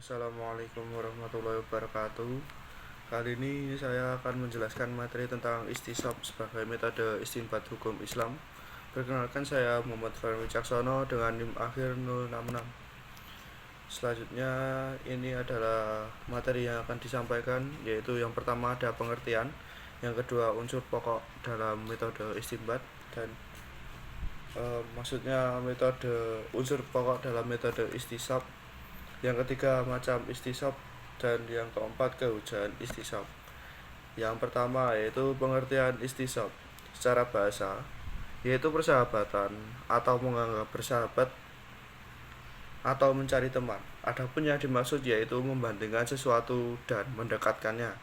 Assalamualaikum warahmatullahi wabarakatuh. Kali ini saya akan menjelaskan materi tentang istisab sebagai metode istinbat hukum Islam. Perkenalkan, saya Muhammad Farhan Wicaksono dengan NIM akhir 066. Selanjutnya ini adalah materi yang akan disampaikan, yaitu yang pertama ada pengertian, yang kedua unsur pokok dalam metode istinbat, dan maksudnya metode unsur pokok dalam metode istisab, yang ketiga macam istisab, dan yang keempat kehujaan istisab. Yang pertama yaitu pengertian istisab secara bahasa, yaitu persahabatan atau menganggap bersahabat atau mencari teman. Adapun yang dimaksud yaitu membandingkan sesuatu dan mendekatkannya.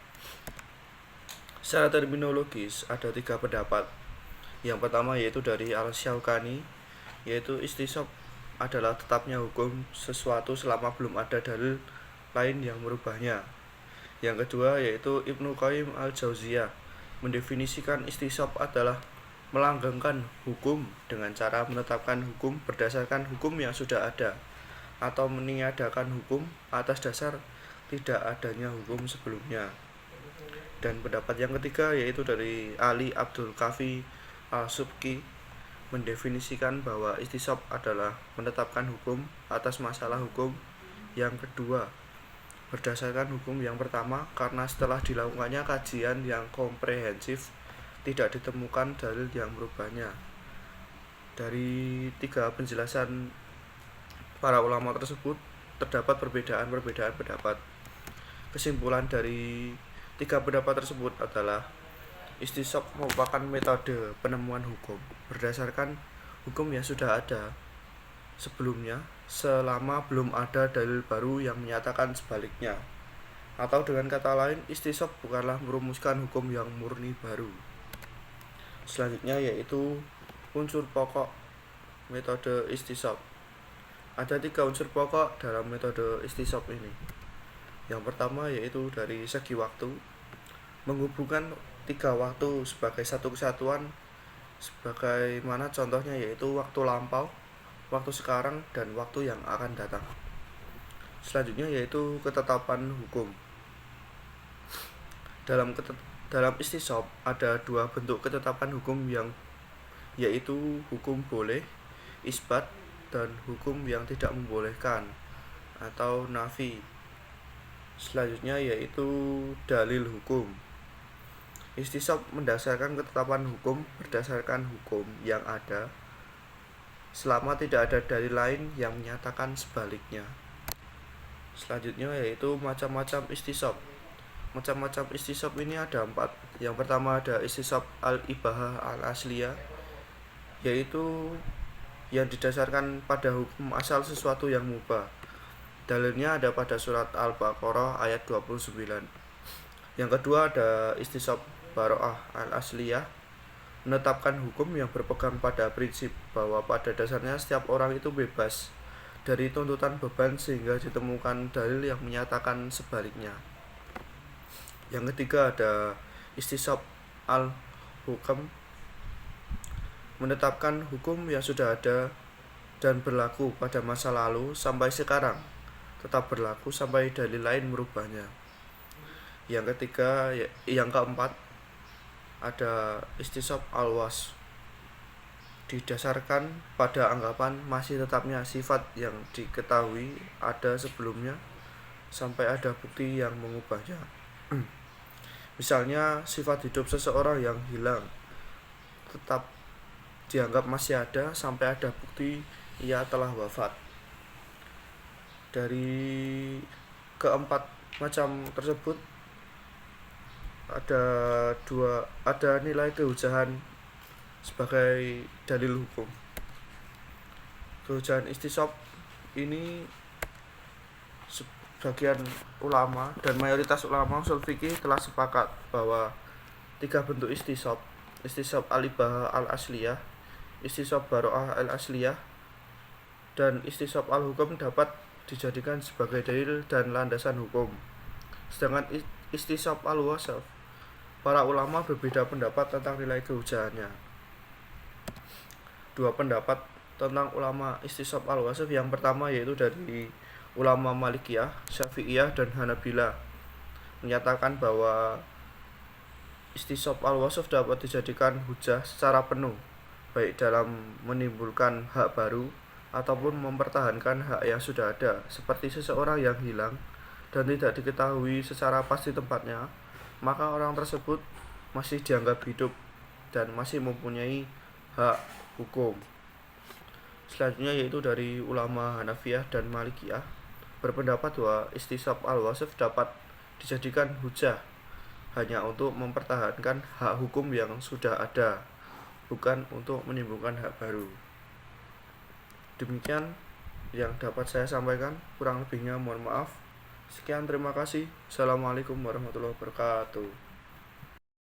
Secara terminologis ada 3 pendapat. Yang pertama yaitu dari Al-Syaukani, yaitu istisab adalah tetapnya hukum sesuatu selama belum ada dalil lain yang merubahnya. Yang kedua yaitu Ibnu Qayyim al-Jauziyah, mendefinisikan istisab adalah melanggengkan hukum dengan cara menetapkan hukum berdasarkan hukum yang sudah ada, atau meniadakan hukum atas dasar tidak adanya hukum sebelumnya. Dan pendapat yang ketiga yaitu dari Ali Abdul Kafi al-Subki, mendefinisikan bahwa istisab adalah menetapkan hukum atas masalah hukum yang kedua berdasarkan hukum yang pertama, karena setelah dilakukannya kajian yang komprehensif tidak ditemukan dalil yang merubahnya. Dari 3 penjelasan para ulama tersebut terdapat perbedaan pendapat. Kesimpulan dari 3 pendapat tersebut adalah istisab merupakan metode penemuan hukum berdasarkan hukum yang sudah ada sebelumnya selama belum ada dalil baru yang menyatakan sebaliknya. Atau dengan kata lain, istisab bukanlah merumuskan hukum yang murni baru. Selanjutnya yaitu unsur pokok metode istisab. Ada 3 unsur pokok dalam metode istisab ini. Yang pertama yaitu dari segi waktu, menghubungkan 3 waktu sebagai satu kesatuan, sebagaimana contohnya yaitu waktu lampau, waktu sekarang, dan waktu yang akan datang. Selanjutnya yaitu ketetapan hukum. Dalam istisab ada 2 bentuk ketetapan hukum, yang yaitu hukum boleh, isbat, dan hukum yang tidak membolehkan atau nafi. Selanjutnya yaitu dalil hukum. Istisab mendasarkan ketetapan hukum berdasarkan hukum yang ada selama tidak ada dalil lain yang menyatakan sebaliknya. Selanjutnya yaitu macam-macam istisab. Macam-macam istisab ini ada 4. Yang pertama ada istisab al-ibahah al-asliyah, yaitu yang didasarkan pada hukum asal sesuatu yang mubah. Dalilnya ada pada surat Al-Baqarah ayat 29. Yang kedua ada istisab baro'ah al-asliyah, menetapkan hukum yang berpegang pada prinsip bahwa pada dasarnya setiap orang itu bebas dari tuntutan beban sehingga ditemukan dalil yang menyatakan sebaliknya. Yang ketiga ada istisab al-hukam, menetapkan hukum yang sudah ada dan berlaku pada masa lalu sampai sekarang tetap berlaku sampai dalil lain merubahnya. Yang keempat ada istisab al-was, didasarkan pada anggapan masih tetapnya sifat yang diketahui ada sebelumnya sampai ada bukti yang mengubahnya. Misalnya sifat hidup seseorang yang hilang tetap dianggap masih ada sampai ada bukti ia telah wafat. Dari keempat macam tersebut ada nilai kehujahan sebagai dalil hukum. Kehujahan istisab ini sebagian ulama dan mayoritas ulama ushul fikih telah sepakat bahwa 3 bentuk istisab al-ibahah al-asliyah, istisab baro'ah al-asliyah, dan istisab al-hukum dapat dijadikan sebagai dalil dan landasan hukum. Sedangkan istisab al-wasaf, para ulama berbeda pendapat tentang nilai kehujahannya. 2 pendapat tentang ulama istisab al-wasaf. Yang pertama yaitu dari ulama Malikiyah, Syafi'iyah, dan Hanabilah menyatakan bahwa istisab al-wasf dapat dijadikan hujah secara penuh, baik dalam menimbulkan hak baru ataupun mempertahankan hak yang sudah ada, seperti seseorang yang hilang dan tidak diketahui secara pasti tempatnya, maka orang tersebut masih dianggap hidup dan masih mempunyai hak hukum. Selanjutnya yaitu dari ulama Hanafiyah dan Malikiyah berpendapat bahwa istisab al-wasf dapat dijadikan hujah hanya untuk mempertahankan hak hukum yang sudah ada, bukan untuk menimbulkan hak baru. Demikian yang dapat saya sampaikan, kurang lebihnya mohon maaf. Sekian, terima kasih. Assalamualaikum warahmatullahi wabarakatuh.